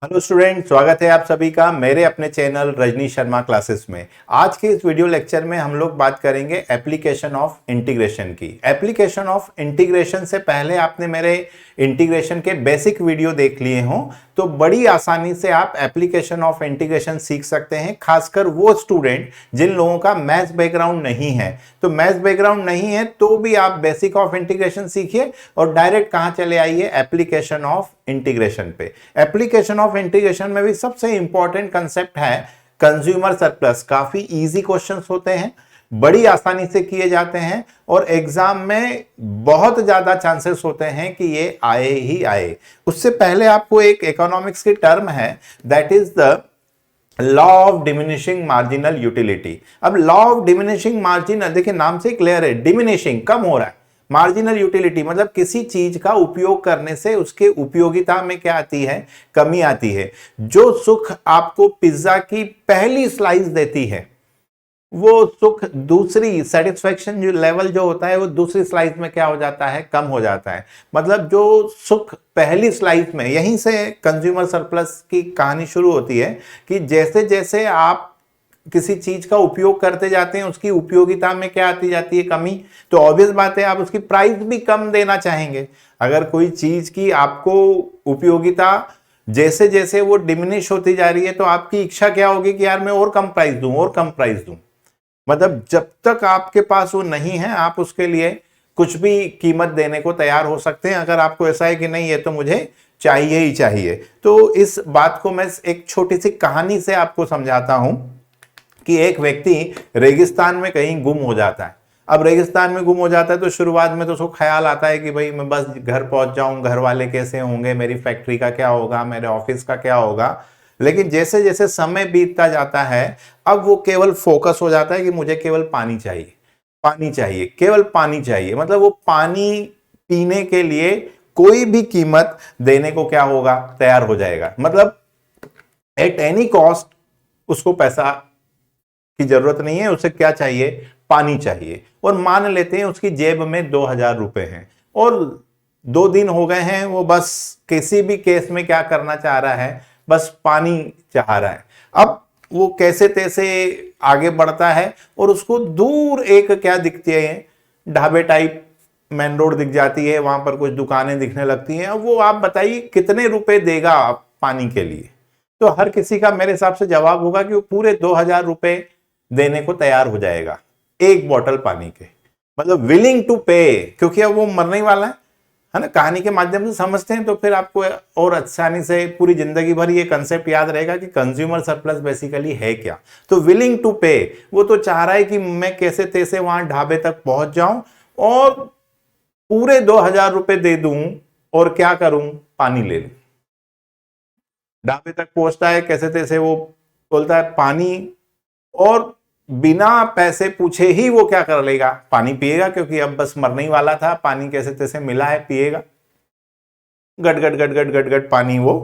Hello student, स्वागत है आप सभी का मेरे अपने चैनल रजनी शर्मा क्लासेस में। आज के इस वीडियो लेक्चर में हम लोग बात करेंगे एप्लीकेशन ऑफ इंटीग्रेशन की। एप्लीकेशन ऑफ इंटीग्रेशन से पहले आपने मेरे इंटीग्रेशन के बेसिक वीडियो देख लिए हों तो बड़ी आसानी से आप एप्लीकेशन ऑफ इंटीग्रेशन सीख सकते हैं, खासकर वो स्टूडेंट जिन लोगों का मैथ्स बैकग्राउंड नहीं है। तो मैथ्स बैकग्राउंड नहीं है तो भी आप बेसिक ऑफ इंटीग्रेशन सीखिए और डायरेक्ट कहां चले आइए, एप्लीकेशन ऑफ इंटीग्रेशन पे। एप्लीकेशन ऑफ इंटीग्रेशन में भी सबसे इंपॉर्टेंट कंसेप्ट है कंज्यूमर सरप्लस। काफी इजी क्वेश्चंस होते हैं, बड़ी आसानी से किए जाते हैं और एग्जाम में बहुत ज्यादा चांसेस होते हैं कि ये आए ही आए। उससे पहले आपको एक इकोनॉमिक्स की टर्म है, that is the law of diminishing marginal utility. अब लॉ ऑफ डिमिनिशिंग मार्जिनल, देखिए नाम से क्लियर है, डिमिनिशिंग कम हो रहा है, मार्जिनल यूटिलिटी मतलब किसी चीज का उपयोग करने से उसके उपयोगिता में क्या आती है, कमी आती है। जो सुख आपको पिज्जा की पहली स्लाइस देती है वो सुख दूसरी सेटिस्फेक्शन जो लेवल जो होता है वो दूसरी स्लाइस में क्या हो जाता है, कम हो जाता है। मतलब जो सुख पहली स्लाइस में, यहीं से कंज्यूमर सरप्लस की कहानी शुरू होती है कि जैसे जैसे आप किसी चीज का उपयोग करते जाते हैं उसकी उपयोगिता में क्या आती जाती है, कमी। तो ऑब्वियस बात है आप उसकी प्राइस भी कम देना चाहेंगे। अगर कोई चीज की आपको उपयोगिता जैसे जैसे वो डिमिनिश होती जा रही है तो आपकी इच्छा क्या होगी कि यार मैं और कम प्राइस दूं और कम प्राइस दूं। मतलब जब तक आपके पास वो नहीं है आप उसके लिए कुछ भी कीमत देने को तैयार हो सकते हैं। अगर आपको ऐसा है कि नहीं ये तो मुझे चाहिए ही चाहिए। तो इस बात को मैं एक छोटी सी कहानी से आपको समझाता हूं कि एक व्यक्ति रेगिस्तान में कहीं गुम हो जाता है। अब रेगिस्तान में गुम हो जाता है तो शुरुआत में तो उसको ख्याल आता है कि भाई मैं बस घर पहुंच जाऊं, घर वाले कैसे होंगे, मेरी फैक्ट्री का क्या होगा, मेरे ऑफिस का क्या होगा। लेकिन जैसे जैसे समय बीतता जाता है अब वो केवल फोकस हो जाता है कि मुझे केवल पानी चाहिए, पानी चाहिए, केवल पानी चाहिए। मतलब वो पानी पीने के लिए कोई भी कीमत देने को क्या होगा, तैयार हो जाएगा। मतलब एट एनी कॉस्ट उसको पैसा की जरूरत नहीं है, उसे क्या चाहिए, पानी चाहिए। और मान लेते हैं उसकी जेब में 2000 रुपए हैं और 2 दिन हो गए हैं वो बस किसी भी केस में क्या करना चाह रहा है, बस पानी चाह रहा है। अब वो कैसे तैसे आगे बढ़ता है और उसको दूर एक क्या दिखती है, ढाबे टाइप मेन रोड दिख जाती है, वहां पर कुछ दुकानें दिखने लगती हैं। अब वो आप बताइए कितने रुपए देगा पानी के लिए। तो हर किसी का मेरे हिसाब से जवाब होगा कि वो पूरे 2000 रुपए देने को तैयार हो जाएगा एक बोतल पानी के। मतलब विलिंग टू पे, क्योंकि अब वो मरने ही वाला है ना। कहानी के माध्यम से समझते हैं तो फिर आपको और आसानी से पूरी जिंदगी भर ये कंसेप्ट याद रहेगा कि कंज्यूमर सरप्लस बेसिकली है क्या। तो विलिंग टू पे, वो तो चाह रहा है कि मैं कैसे तैसे वहां ढाबे तक पहुंच जाऊं और पूरे 2000 रुपए दे दूं और क्या करूं, पानी ले लूं। ढाबे तक पहुंचता है कैसे तैसे, वो बोलता है पानी, और बिना पैसे पूछे ही वो क्या कर लेगा, पानी पिएगा, क्योंकि अब बस मरने ही वाला था। पानी कैसे तैसे मिला है, पिएगा। गट गट गट गट गट गट पानी वो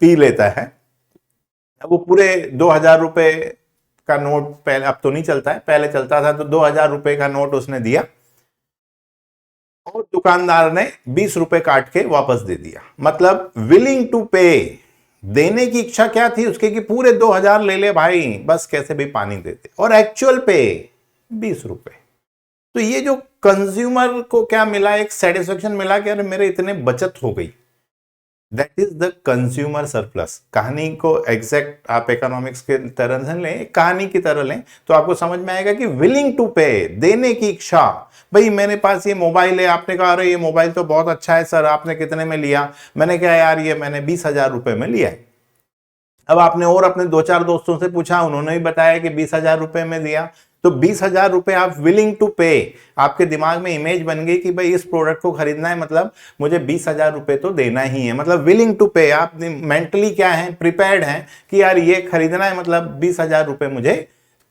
पी लेता है। वो पूरे 2000 रुपए का नोट, पहले अब तो नहीं चलता है, पहले चलता था, तो 2000 रुपए का नोट उसने दिया और दुकानदार ने 20 रुपए काट के वापस दे दिया। मतलब विलिंग टू पे, देने की इच्छा क्या थी उसके कि पूरे 2000 ले ले भाई, बस कैसे भी पानी देते, और एक्चुअल पे 20 रुपए। तो ये जो कंज्यूमर को क्या मिला, एक सेटिस्फेक्शन मिला कि अरे मेरे इतने बचत हो गई। That is the consumer surplus. कहानी को एग्जैक्ट आप इकोनॉमिक्स के तरह से लें, कहानी की तरह लें तो आपको समझ में आएगा कि विलिंग टू पे, देने की इच्छा। भाई मेरे पास ये मोबाइल है, आपने कहा अरे ये मोबाइल तो बहुत अच्छा है सर, आपने कितने में लिया। मैंने कहा यार ये मैंने 20,000 रुपए में लिया है। अब आपने और अपने 2-4 दोस्तों से पूछा, उन्होंने भी बताया कि 20,000 रुपए में दिया। तो 20,000 रुपए आप विलिंग टू पे, आपके दिमाग में इमेज बन गई कि भाई इस प्रोडक्ट को खरीदना है, मतलब मुझे 20,000 रुपए तो देना ही है। मतलब विलिंग टू पे, आप मेंटली क्या है, प्रिपेयर्ड हैं कि यार ये खरीदना है, मतलब 20,000 रुपए मुझे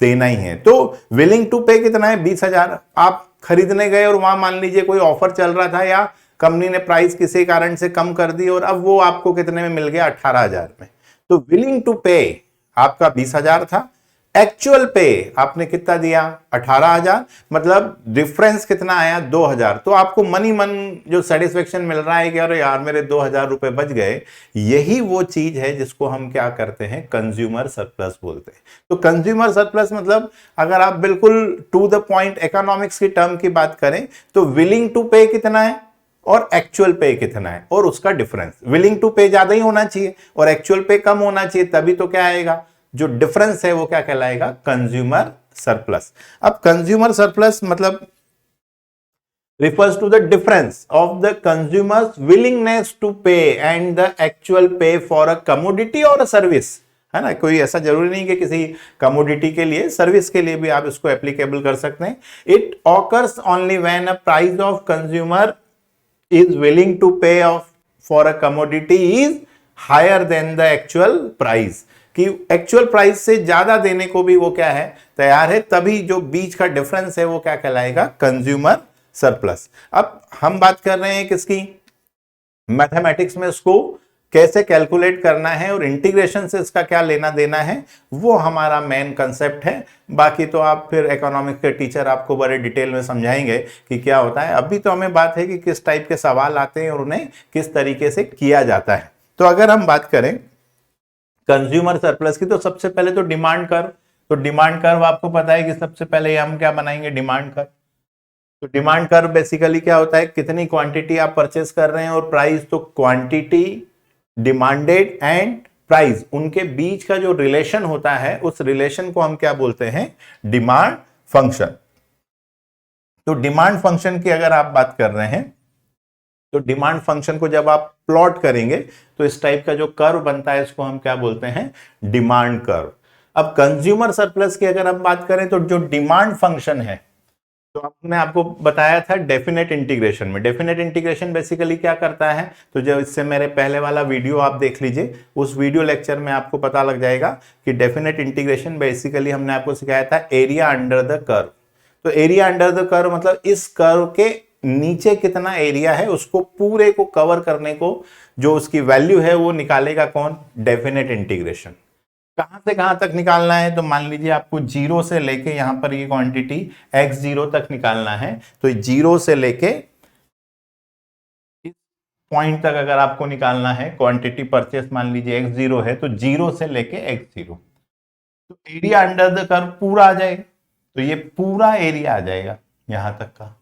देना ही है। तो विलिंग टू पे कितना है, 20,000। आप खरीदने गए और वहां मान लीजिए कोई ऑफर चल रहा था या कंपनी ने प्राइस किसी कारण से कम कर दी और अब वो आपको कितने में मिल गया, 18,000 में। तो विलिंग टू पे आपका 20,000 था, एक्चुअल पे आपने कितना दिया 18,000, मतलब डिफरेंस कितना आया 2,000। तो आपको मनी मन जो सेटिस्फेक्शन मिल रहा है कि अरे यार मेरे 2,000 रुपए बच गए, यही वो चीज है जिसको हम क्या करते हैं, कंज्यूमर सरप्लस बोलते हैं। तो कंज्यूमर सरप्लस मतलब अगर आप बिल्कुल टू द पॉइंट इकोनॉमिक्स की टर्म की बात करें तो विलिंग टू पे कितना है और एक्चुअल पे कितना है, और उसका डिफरेंस। विलिंग टू पे ज्यादा ही होना चाहिए और एक्चुअल पे कम होना चाहिए, तभी तो क्या आएगा, जो डिफरेंस है वो क्या कहलाएगा, कंज्यूमर सरप्लस। अब कंज्यूमर सरप्लस मतलब refers to the difference of the consumer's willingness to pay and the actual pay for a commodity or a service, है ना। कोई ऐसा जरूरी नहीं कि किसी कमोडिटी के लिए, सर्विस के लिए भी आप इसको एप्लीकेबल कर सकते हैं। It occurs only when a price of consumer is willing to pay off for a commodity is higher than the actual price, कि एक्चुअल प्राइस से ज्यादा देने को भी वो क्या है, तैयार है, तभी जो बीच का डिफरेंस है वो क्या कहलाएगा, कंज्यूमर सरप्लस। अब हम बात कर रहे हैं किसकी, मैथमेटिक्स में इसको कैसे कैलकुलेट करना है और इंटीग्रेशन से इसका क्या लेना देना है, वो हमारा मेन कंसेप्ट है। बाकी तो आप फिर इकोनॉमिक्स के टीचर आपको बड़े डिटेल में समझाएंगे कि क्या होता है। अभी तो हमें बात है कि किस टाइप के सवाल आते हैं और उन्हें किस तरीके से किया जाता है। तो अगर हम बात करें कंज्यूमर सरप्लस की, तो सबसे पहले तो डिमांड कर्व। तो डिमांड कर्व आपको पता है कि सबसे पहले हम क्या बनाएंगे, डिमांड कर्व। तो डिमांड कर्व बेसिकली क्या होता है, कितनी क्वांटिटी आप परचेस कर रहे हैं और प्राइस। तो क्वांटिटी, डिमांडेड एंड प्राइस, उनके बीच का जो रिलेशन होता है उस रिलेशन को हम क्या बोलते हैं, डिमांड फंक्शन। तो डिमांड फंक्शन की अगर आप बात कर रहे हैं तो डिमांड फंक्शन को जब आप प्लॉट करेंगे तो इस टाइप का जो कर्व बनता है इसको हम क्या बोलते हैं, डिमांड कर्व। अब कंज्यूमर सरप्लस की अगर हम बात करें तो जो डिमांड फंक्शन है, तो हमने आपको बताया था डेफिनेट इंटीग्रेशन में। डेफिनेट इंटीग्रेशन बेसिकली क्या करता है, तो जब इससे मेरे पहले वाला वीडियो आप देख लीजिए, उस वीडियो लेक्चर में आपको पता लग जाएगा कि डेफिनेट इंटीग्रेशन बेसिकली हमने आपको सिखाया था एरिया अंडर द कर्व। तो एरिया अंडर द कर्व मतलब इस कर्व के नीचे कितना एरिया है उसको पूरे को कवर करने को जो उसकी वैल्यू है वो निकालेगा कौन, डेफिनेट इंटीग्रेशन। कहां से कहां तक निकालना है, तो मान लीजिए आपको जीरो से लेके यहां पर ये क्वांटिटी x0 तक निकालना है। तो जीरो से लेके इस पॉइंट तक अगर आपको निकालना है क्वांटिटी परचेस, मान लीजिए x0 है, तो जीरो से लेके x0, तो एरिया अंडर द कर्व पूरा आ जाएगा। तो ये पूरा एरिया आ जाएगा यहां तक का।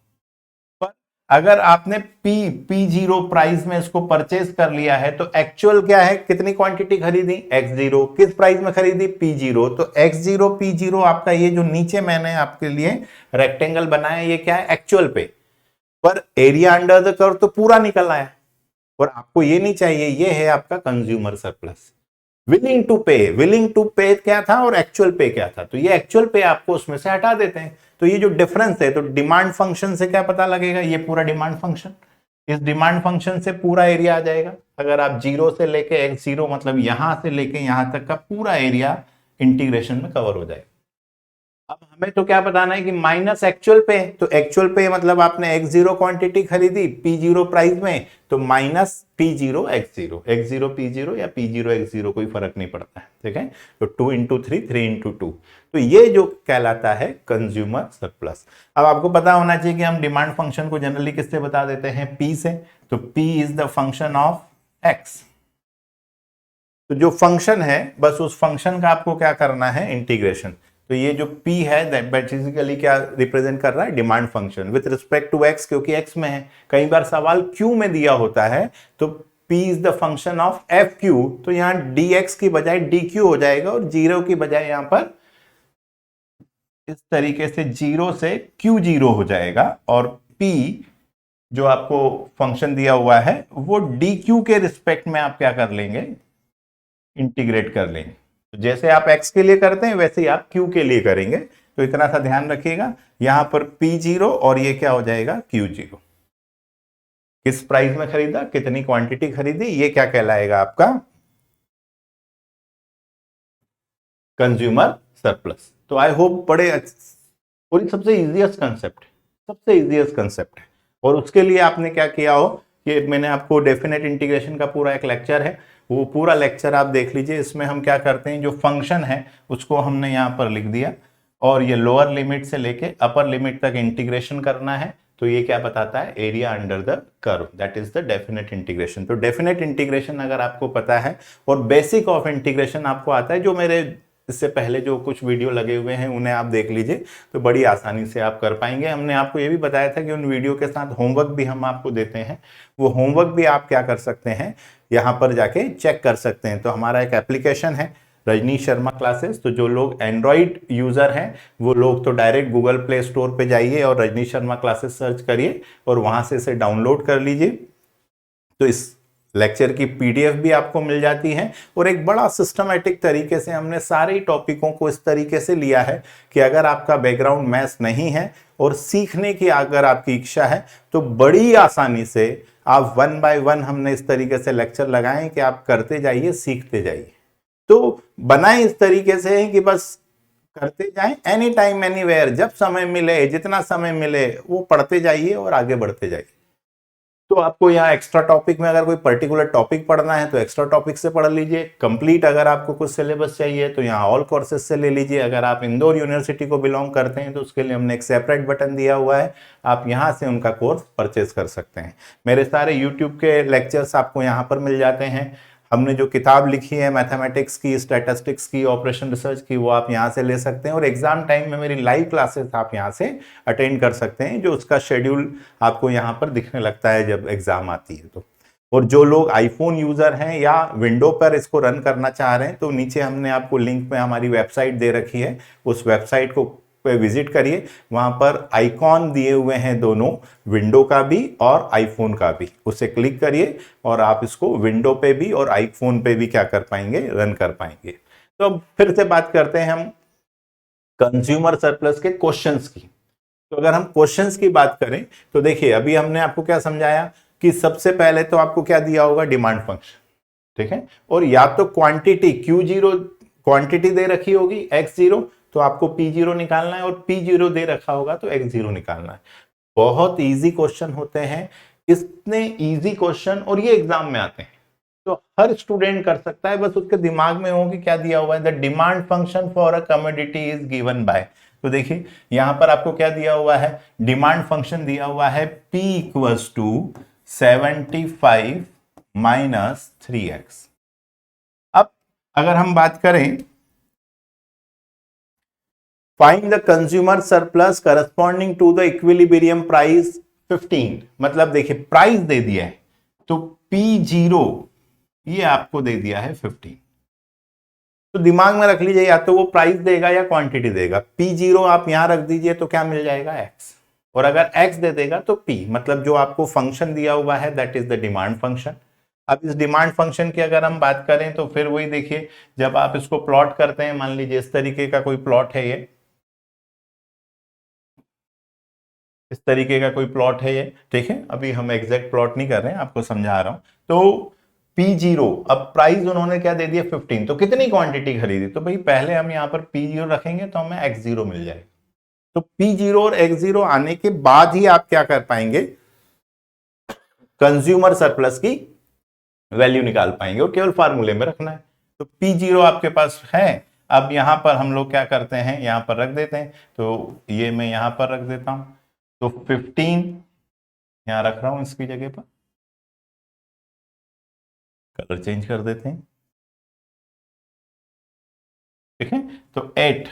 पर अगर आपने P0 प्राइस में इसको परचेज कर लिया है तो एक्चुअल क्या है, कितनी क्वांटिटी खरीदी, x0, किस प्राइस में खरीदी, P0। तो x0 P0 आपका ये जो नीचे मैंने आपके लिए रेक्टेंगल बनाया ये क्या है, एक्चुअल पे। पर एरिया अंडर द कर्व तो पूरा निकल आया और आपको ये नहीं चाहिए, ये है आपका कंज्यूमर सरप्लस। विलिंग टू पे, विलिंग टू पे क्या था और एक्चुअल पे क्या था, तो ये एक्चुअल पे आपको उसमें से हटा देते हैं। तो ये जो डिफरेंस है, तो डिमांड फंक्शन से क्या पता लगेगा, ये पूरा डिमांड फंक्शन, इस डिमांड फंक्शन से पूरा एरिया आ जाएगा। अगर आप जीरो से लेके x0 मतलब यहां से लेके यहां तक का पूरा एरिया इंटीग्रेशन में कवर हो जाएगा। अब हमें तो क्या बताना है कि माइनस एक्चुअल पे, तो एक्चुअल पे मतलब आपने x0 क्वांटिटी खरीदी P0 प्राइस में, तो minus P0 x0, x0 P0 या P0 x0 कोई फर्क नहीं पड़ता है, ठीक है। तो 2 इंटू 3, 3 इंटू 2, तो ये जो कहलाता है कंज्यूमर सरप्लस। अब आपको पता होना चाहिए कि हम डिमांड फंक्शन को जनरली किससे बता देते हैं, P से। तो P is the function of x। तो जो फंक्शन है बस उस फंक्शन का आपको क्या करना है, इंटीग्रेशन। तो ये जो P है दैट बेसिकली क्या रिप्रेजेंट कर रहा है, demand function with respect to x, क्योंकि x में है। कई बार सवाल q में दिया होता है, तो P is the function of fq, तो यहां dx की बजाय dq हो जाएगा और जीरो की बजाय यहां पर इस तरीके से जीरो से q0 हो जाएगा। और P जो आपको फंक्शन दिया हुआ है वो dq के रिस्पेक्ट में आप क्या कर लेंगे, इंटीग्रेट कर लेंगे। तो जैसे आप x के लिए करते हैं वैसे ही आप q के लिए करेंगे। तो इतना सा ध्यान रखिएगा, यहां पर P0 और ये क्या हो जाएगा, Q0। किस प्राइस में खरीदा, कितनी क्वांटिटी खरीदी, ये क्या कहलाएगा आपका कंज्यूमर सरप्लस। तो आई होप बड़े और सबसे इजीएस्ट कंसेप्ट, सबसे इजीएस्ट कंसेप्ट है। और उसके लिए आपने क्या किया हो ये मैंने आपको डेफिनेट इंटीग्रेशन का पूरा एक लेक्चर है, वो पूरा लेक्चर आप देख लीजिए। इसमें हम क्या करते हैं, जो फंक्शन है उसको हमने यहाँ पर लिख दिया और ये लोअर लिमिट से लेके अपर लिमिट तक इंटीग्रेशन करना है। तो ये क्या बताता है, area under the curve, that is the definite integration. तो डेफिनेट इंटीग्रेशन अगर आपको पता है और बेसिक ऑफ इंटीग्रेशन आपको आता है, जो मेरे इससे पहले जो कुछ वीडियो लगे हुए हैं उन्हें आप देख लीजिए, तो बड़ी आसानी से आप कर पाएंगे। हमने आपको ये भी बताया था कि उन वीडियो के साथ होमवर्क भी हम आपको देते हैं, वो होमवर्क भी आप क्या कर सकते हैं, यहाँ पर जाके चेक कर सकते हैं। तो हमारा एक एप्लीकेशन है रजनीश शर्मा क्लासेस, तो जो लोग एंड्रॉइड यूजर हैं वो लोग तो डायरेक्ट गूगल प्ले स्टोर पे जाइए और रजनीश शर्मा क्लासेस सर्च करिए और वहां से इसे डाउनलोड कर लीजिए। तो इस लेक्चर की पीडीएफ भी आपको मिल जाती है और एक बड़ा सिस्टमैटिक तरीके से हमने सारे टॉपिकों को इस तरीके से लिया है कि अगर आपका बैकग्राउंड मैथ्स नहीं है और सीखने की अगर आपकी इच्छा है तो बड़ी आसानी से आप 1 बाय 1 हमने इस तरीके से लेक्चर लगाए कि आप करते जाइए, सीखते जाइए। तो बनाए इस तरीके से है कि बस करते जाएं, एनी टाइम एनीवेयर, जब समय मिले, जितना समय मिले वो पढ़ते जाइए और आगे बढ़ते जाइए। तो आपको यहाँ एक्स्ट्रा टॉपिक में अगर कोई पर्टिकुलर टॉपिक पढ़ना है तो एक्स्ट्रा टॉपिक से पढ़ लीजिए। कंप्लीट अगर आपको कुछ सिलेबस चाहिए तो यहाँ ऑल कोर्सेज से ले लीजिए। अगर आप इंदौर यूनिवर्सिटी को बिलोंग करते हैं तो उसके लिए हमने एक सेपरेट बटन दिया हुआ है, आप यहाँ से उनका कोर्स परचेज कर सकते हैं। मेरे सारे यूट्यूब के लेक्चर्स आपको यहाँ पर मिल जाते हैं। हमने जो किताब लिखी है मैथमेटिक्स की, स्टैटिस्टिक्स की, ऑपरेशन रिसर्च की, वो आप यहाँ से ले सकते हैं और एग्जाम टाइम में मेरी लाइव क्लासेस आप यहाँ से अटेंड कर सकते हैं, जो उसका शेड्यूल आपको यहाँ पर दिखने लगता है जब एग्जाम आती है तो। और जो लोग आईफोन यूजर हैं या विंडो पर इसको रन करना चाह रहे हैं तो नीचे हमने आपको लिंक में हमारी वेबसाइट दे रखी है, उस वेबसाइट को पे विजिट करिए। वहां पर आइकॉन दिए हुए हैं दोनों, विंडो का भी और आईफोन का भी, उसे क्लिक करिए और आप इसको विंडो पे भी और आईफोन पे भी क्या कर पाएंगे, रन कर पाएंगे। तो अब फिर से बात करते हैं हम कंज्यूमर सरप्लस के क्वेश्चंस की। तो अगर हम क्वेश्चंस की बात करें तो देखिए अभी हमने आपको क्या समझाया कि सबसे पहले तो आपको क्या दिया होगा, डिमांड फंक्शन, ठीक है, और या तो क्वांटिटी Q0 क्वांटिटी दे रखी होगी X0 तो आपको P0 निकालना है और P0 दे रखा होगा तो X0 निकालना है। बहुत इजी क्वेश्चन होते हैं, इतने इजी क्वेश्चन और ये एग्जाम में आते हैं तो हर स्टूडेंट कर सकता है, बस उसके दिमाग में हो कि क्या दिया हुआ है, the demand function for a commodity is given by. तो देखिए यहां पर आपको क्या दिया हुआ है, डिमांड फंक्शन दिया हुआ है P equals to 75 minus 3x। अब अगर हम बात करें find the consumer surplus corresponding to the equilibrium price 15, मतलब देखिए प्राइस दे दिया है तो P0 ये आपको दे दिया है 15, तो दिमाग में रख लीजिए या तो वो प्राइस देगा या क्वांटिटी देगा। P0 आप यहां रख दीजिए तो क्या मिल जाएगा, x, और अगर x दे देगा तो P, मतलब जो आपको फंक्शन दिया हुआ है that is the demand function. अब इस डिमांड फंक्शन की अगर हम बात करें तो फिर वही देखिए, जब आप इसको प्लॉट करते हैं, मान लीजिए इस तरीके का कोई प्लॉट है, ये इस तरीके का कोई प्लॉट है ये, ठीक है, अभी हम एग्जैक्ट प्लॉट नहीं कर रहे हैं, आपको समझा रहा हूं। तो P0, अब प्राइस उन्होंने क्या दे दिया 15, तो कितनी क्वांटिटी खरीदी, तो भाई पहले हम यहाँ पर P0 रखेंगे तो हमें X0 मिल जाएगा। तो P0 और X0 आने के बाद ही आप क्या कर पाएंगे, कंज्यूमर सरप्लस की वैल्यू निकाल पाएंगे और केवल फार्मूले में रखना है। तो P0 आपके पास है, अब यहां पर हम लोग क्या करते हैं, यहां पर रख देते हैं, तो ये मैं यहां पर रख देता हूं, तो 15 यहां रख रहा हूं, इसकी जगह पर कलर चेंज कर देते हैं, ठीक है, तो 8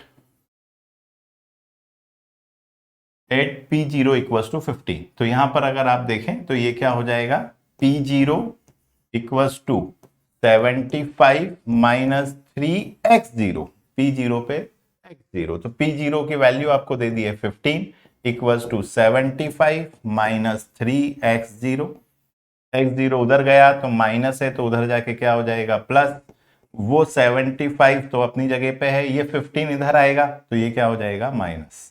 P0 इक्वल्स टू 15। तो यहां पर अगर आप देखें तो ये क्या हो जाएगा, P0 equals to 75 minus 3x0, P0 पे x0, तो P0 की वैल्यू आपको दे दी है 15 equals to 75 minus 3x0, x0 उधर गया तो माइनस है तो उधर जाके क्या हो जाएगा प्लस, वो 75 तो अपनी जगह पे है, ये 15 इधर आएगा तो ये क्या हो जाएगा माइनस।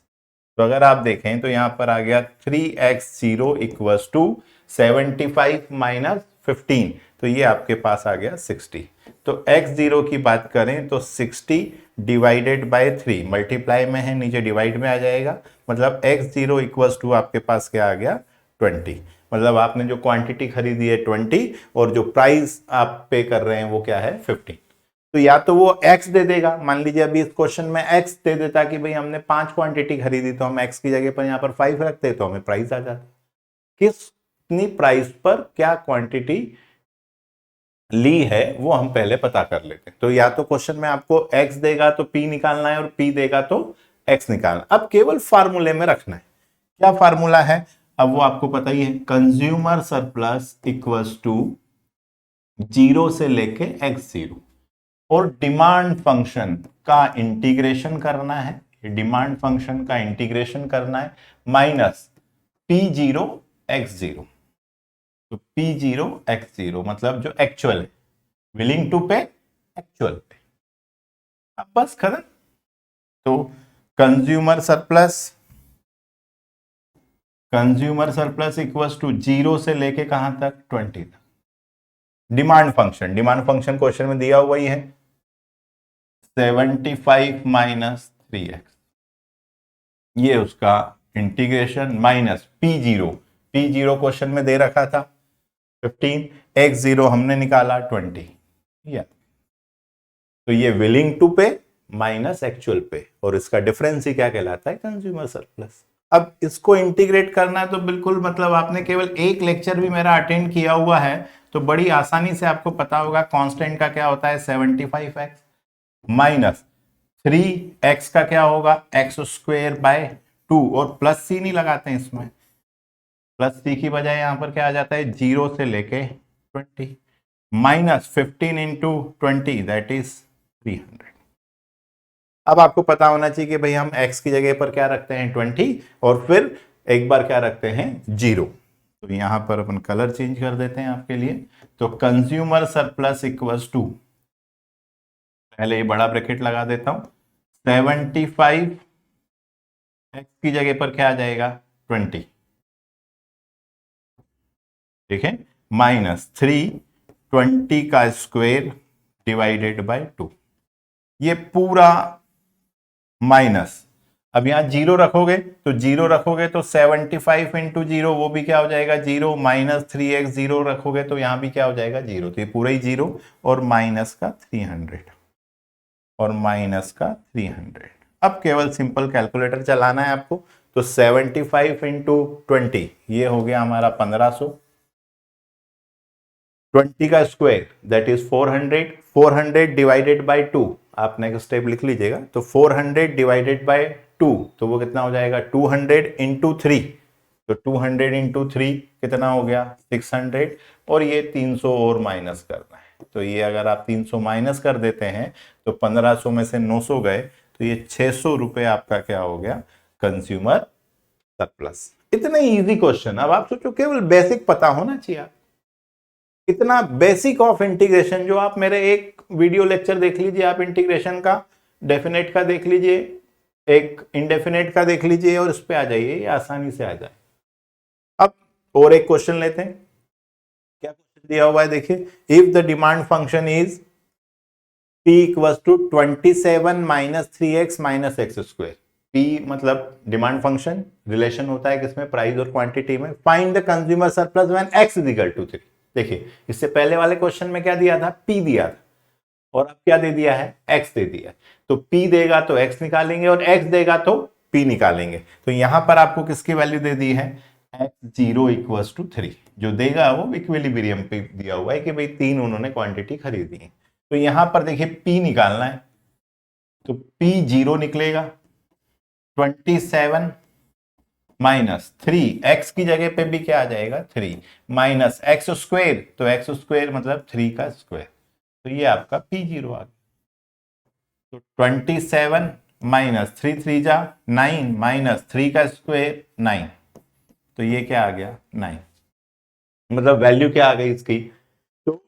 तो अगर आप देखें तो यहां पर आ गया 3x0 इक्वल्स टू 75 माइनस 15, तो ये आपके पास आ गया 60। तो x0 की बात करें तो 60 डिवाइडेड बाय 3, मल्टीप्लाई में है नीचे डिवाइड में आ जाएगा, मतलब x0 इक्वल्स टू आपके पास क्या आ गया 20, मतलब आपने जो क्वांटिटी खरीदी है 20 और जो प्राइस आप पे कर रहे हैं वो क्या है 15। तो या तो वो x दे देगा, मान लीजिए अभी इस क्वेश्चन में x दे देता कि भाई हमने 5 क्वांटिटी खरीदी, तो हम x की जगह पर यहाँ पर 5 रखते तो हमें प्राइस आ जाता। कितनी प्राइस पर क्या क्वांटिटी ली है वो हम पहले पता कर लेते हैं। तो या तो क्वेश्चन में आपको x देगा तो p निकालना है और p देगा तो x निकालना। अब केवल फार्मूले में रखना है। क्या फार्मूला है अब वो आपको पता ही है, कंज्यूमर सरप्लस इक्वल्स टू 0 से लेके x0 और डिमांड फंक्शन का इंटीग्रेशन करना है, डिमांड फंक्शन का इंटीग्रेशन करना है माइनस p0 x0। तो p0 x0 मतलब जो एक्चुअल है, विलिंग टू पे एक्चुअल पे। अब बस खत्म। तो कंज्यूमर सरप्लस इक्वल्स टू 0 से लेके कहां तक 20 तक। डिमांड फंक्शन क्वेश्चन में दिया हुआ ही है 75 माइनस 3x, ये उसका इंटीग्रेशन माइनस p0 क्वेश्चन में दे रखा था 15, x0 हमने निकाला 20। तो ये विलिंग टू पे माइनस एक्चुअल पे, और इसका डिफरेंस ही क्या कहलाता है कंज्यूमर सरप्लस। अब इसको इंटीग्रेट करना है तो बिल्कुल मतलब आपने केवल एक लेक्चर भी मेरा अटेंड किया हुआ है तो बड़ी आसानी से आपको पता होगा कांस्टेंट का क्या होता है 75x माइनस 3x का क्या होगा एक्स स्क्वायर बाय 2, और प्लस सी नहीं लगाते हैं इसमें, प्लस सी की बजाय यहां पर क्या आ जाता है 0 से लेके 20 माइनस 15 इंटू 20 दैट इज 300। अब आपको पता होना चाहिए कि भाई हम x की जगह पर क्या रखते हैं 20 और फिर एक बार क्या रखते हैं 0। तो यहां पर अपन कलर चेंज कर देते हैं आपके लिए। तो कंज्यूमर सरप्लस इक्वल्स टू, पहले ये बड़ा ब्रैकेट लगा देता हूं, 75 x की जगह पर क्या आ जाएगा 20, ठीक है, माइनस 320 का स्क्वायर डिवाइडेड बाय 2, ये पूरा माइनस, अब यहां 0 रखोगे तो 75 इंटू 0 वो भी क्या हो जाएगा 0, माइनस 3x 0 रखोगे तो यहां भी क्या हो जाएगा 0, तो ये पूरा ही 0 और माइनस का 300 और माइनस का 300। अब केवल सिंपल कैलकुलेटर चलाना है आपको। तो 75 इंटू 20 ये हो गया हमारा 1500, 20 का square that is 400, 400 divided by 2, आपने एक स्टेप लिख लीजिएगा। तो 400 डिवाइडेड बाय 2 तो वो कितना हो जाएगा 200 इंटू 3, तो 200 इंटू 3 कितना हो गया 600, और ये 300 और माइनस करना है। तो ये अगर आप 300 माइनस कर देते हैं तो 1500 में से 900 गए तो ये 600 रुपए आपका क्या हो गया कंज्यूमर सरप्लस। इतने इजी क्वेश्चन। अब आप सोचो केवल बेसिक पता होना चाहिए, इतना बेसिक ऑफ इंटीग्रेशन जो आप मेरे एक वीडियो लेक्चर देख लीजिए, आप इंटीग्रेशन का डेफिनेट का देख लीजिए, एक इंडेफिनेट का देख लीजिए और इस पे आ जाइए, ये आसानी से आ जाए। अब और एक क्वेश्चन लेते हैं, क्या क्वेश्चन दिया हुआ है देखिए, if the demand function is p equals to 27 minus 3x minus X square. p मतलब डिमांड फंक्शन, रिलेशन होता है किसमें प्राइस और क्वांटिटी में। Find the consumer surplus when x is equal to 3। देखिए इससे पहले वाले क्वेश्चन में क्या दिया था p दिया था, और अब क्या दे दिया है x दे दिया है। तो p देगा तो x निकालेंगे और x देगा तो p निकालेंगे। तो यहां पर आपको किसकी वैल्यू दे दी है x0 इक्वल्स टू 3, जो देगा वो इक्विलिब्रियम पे दिया हुआ है कि भाई 3 उन्होंने क्वांटिटी खरीदी है। तो यहां पर देखिए p निकालना है, तो p0 निकलेगा 27 माइनस 3, x की जगह पे भी क्या आ जाएगा 3, माइनस एक्स स्क्वायर, तो एक्स स्क्वायर मतलब 3 का स्क्वायर, तो ये आपका p0 आ गया। तो 27 माइनस 3 3 जा 9, माइनस 3 का स्क्वायर 9, तो ये क्या आ गया 9, मतलब वैल्यू क्या आ गई इसकी, तो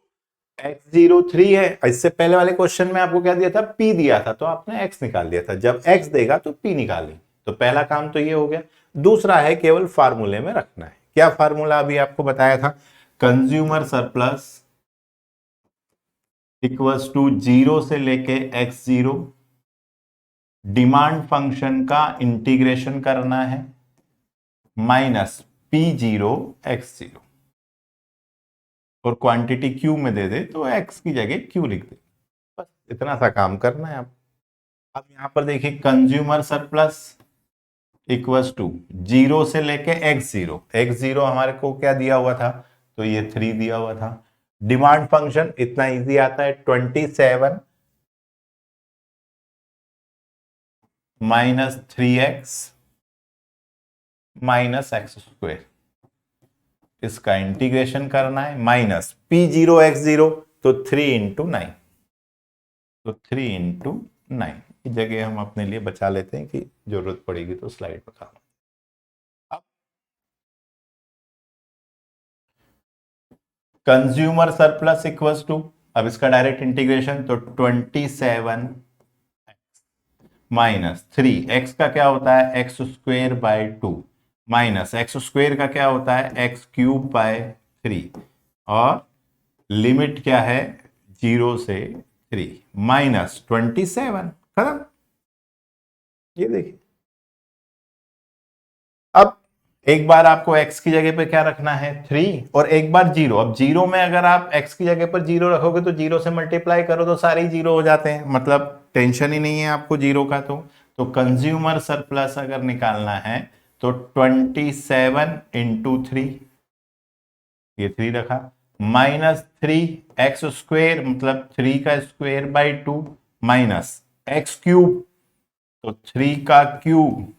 x0 3 है। इससे पहले वाले क्वेश्चन में आपको क्या दिया था p दिया था, तो आपने x निकाल दिया था, जब x देगा तो p निकालें। तो पहला काम तो ये हो गया। दूसरा है केवल फार्मूले में रखना है। क्या फार्मूला अभी आपको बताया था, कंज्यूमर सरप्लस इक्वल्स टू 0 से लेके x0, डिमांड फंक्शन का इंटीग्रेशन करना है माइनस P0 X0 और क्वांटिटी Q में दे दे तो X की जगह Q लिख दे, बस इतना सा काम करना है आप। अब यहां पर देखिए कंज्यूमर सरप्लस इक्वल्स टू 0 से लेके X0, X0 हमारे को क्या दिया हुआ था, तो ये 3 दिया हुआ था। डिमांड फंक्शन इतना इजी आता है, 27 minus 3x minus X square, इसका इंटीग्रेशन करना है, माइनस P0 X0 तो 3 इंटू 9, तो 3 इंटू 9 की जगह हम अपने लिए बचा लेते हैं कि जरूरत पड़ेगी तो स्लाइड पर काम। अब कंज्यूमर सरप्लस इक्वल्स टू, अब इसका डायरेक्ट इंटीग्रेशन तो 27 माइनस 3, एक्स का क्या होता है x square by 2, minus x square का क्या होता है एक्स क्यूब बाय 3, और लिमिट क्या है 0 से 3, माइनस 27, खत्म। ये देखिए, अब एक बार आपको x की जगह पे क्या रखना है 3 और एक बार 0। अब 0 में अगर आप x की जगह पर 0 रखोगे तो 0 से मल्टीप्लाई करो तो सारे ही 0 हो जाते हैं, मतलब टेंशन ही नहीं है आपको 0 का। तो कंज्यूमर सरप्लस अगर निकालना है तो 27 इंटू 3, ये 3 रखा, माइनस 3 एक्स स्क्वेयर मतलब 3 का square by 2, minus x cube तो 3 का क्यूब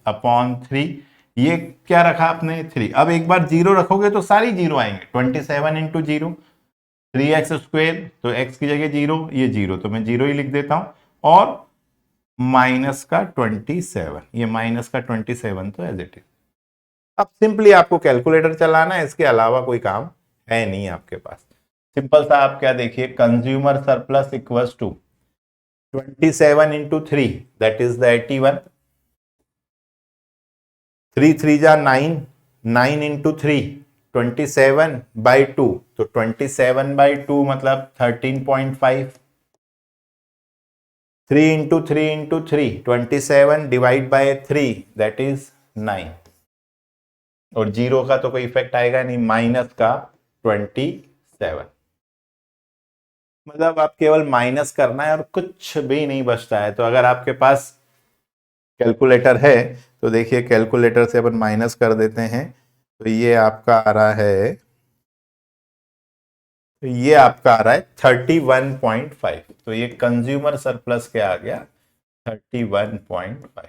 अपॉन 3, ये क्या रखा आपने 3। अब एक बार 0 रखोगे तो सारी 0 आएंगे, 27 इंटू 0 3x स्क्वेयर, तो x की जगह 0, ये 0 तो मैं 0 ही लिख देता हूं, और माइनस का 27, ये माइनस का 27 तो एज इट इज। अब सिंपली आपको कैलकुलेटर चलाना है, इसके अलावा कोई काम है नहीं आपके पास। सिंपल सा आप क्या देखिए, consumer surplus equals to 27 into 3 that is the 81, 3 3 जा 9, 9 इंटू 3 27 बाई 2, तो 27 बाई 2 मतलब 13.5, 3 into 3 into 3 27 divide by 3 that is 9, और 0 का तो कोई इफेक्ट आएगा नहीं, माइनस का 27, मतलब आप केवल माइनस करना है और कुछ भी नहीं बचता है। तो अगर आपके पास कैलकुलेटर है तो देखिए कैलकुलेटर से अपन माइनस कर देते हैं, तो ये आपका आ रहा है, तो ये आपका आ रहा है 31.5, तो ये कंज्यूमर सरप्लस क्या आ गया 31.5।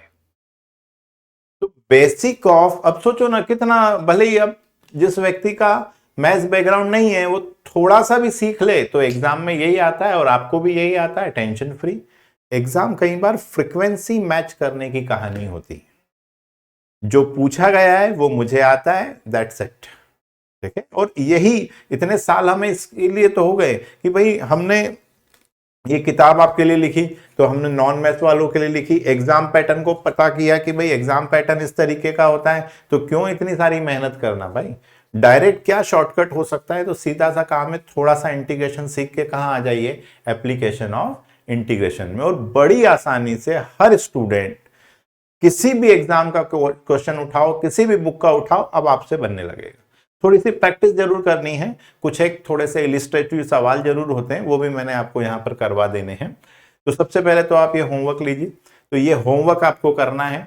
तो बेसिक ऑफ, अब सोचो ना कितना, भले ही अब जिस व्यक्ति का मैथ्स बैकग्राउंड नहीं है वो थोड़ा सा भी सीख ले तो एग्जाम में यही आता है और आपको भी यही आता है, टेंशन फ्री। एग्जाम कई बार फ्रीक्वेंसी मैच करने की कहानी होती है, जो पूछा गया है वो मुझे आता है, दैट्स इट, ठीक है। और यही इतने साल हमें इसके लिए तो हो गए कि भाई हमने ये किताब आपके लिए लिखी तो हमने नॉन मैथ्स वालों के लिए लिखी, एग्जाम पैटर्न को पता किया कि भाई एग्जाम पैटर्न इस तरीके का होता है, तो क्यों इतनी सारी मेहनत करना भाई, डायरेक्ट क्या शॉर्टकट हो सकता है। तो सीधा सा काम है, थोड़ा सा इंटीग्रेशन सीख के कहां आ जाइए, एप्लीकेशन ऑफ इंटीग्रेशन में, और बड़ी आसानी से हर स्टूडेंट किसी भी एग्जाम का क्वेश्चन उठाओ, किसी भी बुक का उठाओ, अब आपसे बनने लगेगा। थोड़ी सी प्रैक्टिस जरूर करनी है, कुछ एक थोड़े से इलिस्ट्रेटिव सवाल जरूर होते हैं, वो भी मैंने आपको यहाँ पर करवा देने हैं। तो सबसे पहले तो आप ये होमवर्क लीजिए, तो ये होमवर्क आपको करना है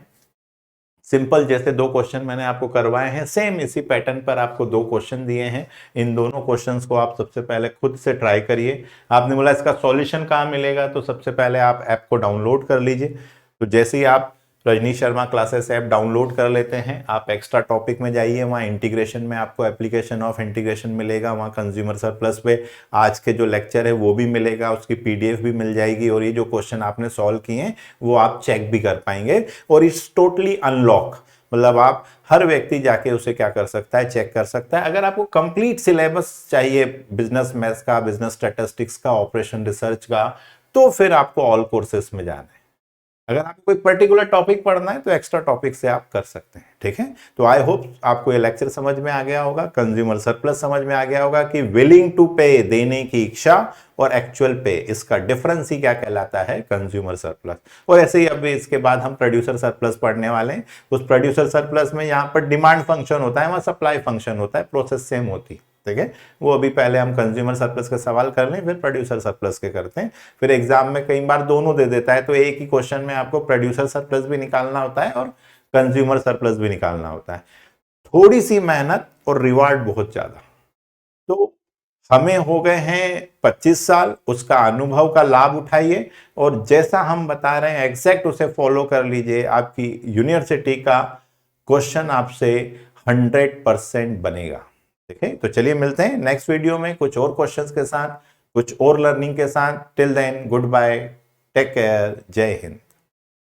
सिंपल, जैसे 2 क्वेश्चन मैंने आपको करवाए हैं सेम इसी पैटर्न पर आपको 2 क्वेश्चन दिए हैं, इन दोनों क्वेश्चंस को आप सबसे पहले खुद से ट्राई करिए। आपने बोला इसका सॉल्यूशन कहाँ मिलेगा, तो सबसे पहले आप ऐप को डाउनलोड कर लीजिए। तो जैसे ही आप Rajneesh Sharma classes app download कर लेते हैं, आप एक्स्ट्रा टॉपिक में जाइए, वहाँ इंटीग्रेशन में आपको एप्लीकेशन ऑफ इंटीग्रेशन मिलेगा, वहाँ कंज्यूमर सरप्लस पे आज के जो लेक्चर है वो भी मिलेगा, उसकी पीडीएफ भी मिल जाएगी, और ये जो क्वेश्चन आपने सॉल्व किए हैं वो आप चेक भी कर पाएंगे, और इट्स टोटली अनलॉक, मतलब आप हर व्यक्ति जाके उसे क्या कर सकता है, चेक कर सकता है। अगर आपको कंप्लीट सिलेबस चाहिए बिजनेस मैथ्स का, बिजनेस स्टैटिस्टिक्स का, ऑपरेशन रिसर्च का, तो फिर आपको ऑल कोर्सेस में जाना है। अगर आपको कोई पर्टिकुलर टॉपिक पढ़ना है तो एक्स्ट्रा टॉपिक से आप कर सकते हैं, ठीक है। तो आई होप आपको ये लेक्चर समझ में आ गया होगा, कंज्यूमर सरप्लस समझ में आ गया होगा कि विलिंग टू पे, देने की इच्छा, और एक्चुअल पे, इसका डिफरेंस ही क्या कहलाता है, कंज्यूमर सरप्लस। और ऐसे ही अभी इसके बाद हम प्रोड्यूसर सरप्लस पढ़ने वाले हैं। उस प्रोड्यूसर सरप्लस में यहाँ पर डिमांड फंक्शन होता है, वहां सप्लाई फंक्शन होता है, प्रोसेस सेम होती है, ठीक है। वो अभी पहले हम कंज्यूमर सरप्लस का सवाल कर लें, फिर प्रोड्यूसर सरप्लस के करते हैं। फिर एग्जाम में कई बार दोनों दे देता है, तो एक ही क्वेश्चन में आपको प्रोड्यूसर सरप्लस भी निकालना होता है और कंज्यूमर सरप्लस भी निकालना होता है। थोड़ी सी मेहनत और रिवार्ड बहुत ज्यादा। तो हमें हो गए हैं 25 साल, उसका अनुभव का लाभ उठाइए और जैसा हम बता रहे हैं एग्जैक्ट उसे फॉलो कर लीजिए। आपकी यूनिवर्सिटी का क्वेश्चन आपसे 100% बनेगा, ठीक है। तो चलिए मिलते हैं नेक्स्ट वीडियो में कुछ और क्वेश्चंस के साथ, कुछ और लर्निंग के साथ। Till then good bye, take care, जय हिंद।